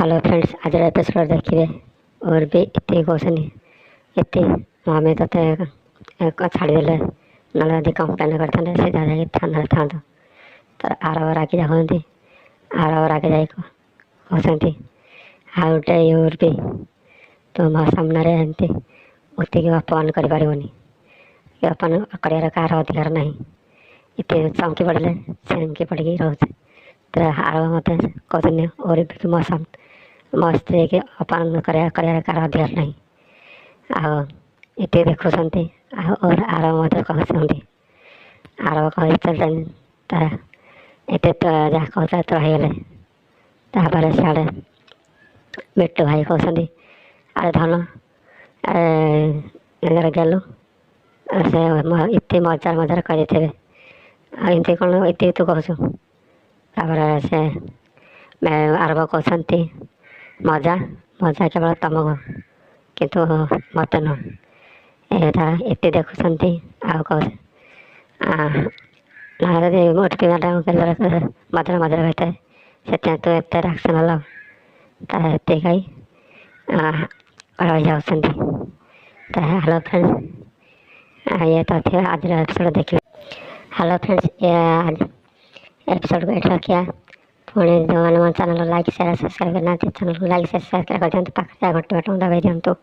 Hello friends आज episode देखिए और भी इतनी क्वेश्चन इतनी मम्मी तो छाड़देले ना अधिक कंप्लेन करते सीधा जाकि थाना था तर आर आगे जाती आर आगे जा कहते आउ गोटे और भी तो मो सामने एमती उतिक अपमान करनी अपमान कर कार अधिकार ना इतने चमकी पड़े चमकी पड़ी रोचे तो आर मत कहते और भी मो स्त्री की अपमान कर कार अधिकार नहीं आते देखुं और आर मत कहते आर कही चलते एत तो जहाँ कहते तो होगले सियाड़े बिट्टू भाई कहते अरे धन गेलु से इतनी मजार मजार करे एमती कौन ये तू कहूँ से आरब कहते मजा मजा केवल तुमको किंतु मत नुह ये देखुं आउ कह मोटी मैडम मधुर मधुर होता है से तू एत रिएक्शन हल ये कही हेलो फ्रेंड्स ये तो थे आज एपिसोड देखिए। हेलो फ्रेंड्स ये आज एपिसोड को एट किया पुणी जो मैंने चैनल लाइक शेयर सब्सक्राइब करना चैनल को लाइक शेयर सब्सक्राइब कर दिखाते पाखे घंटे बटन दबाई दिंतु।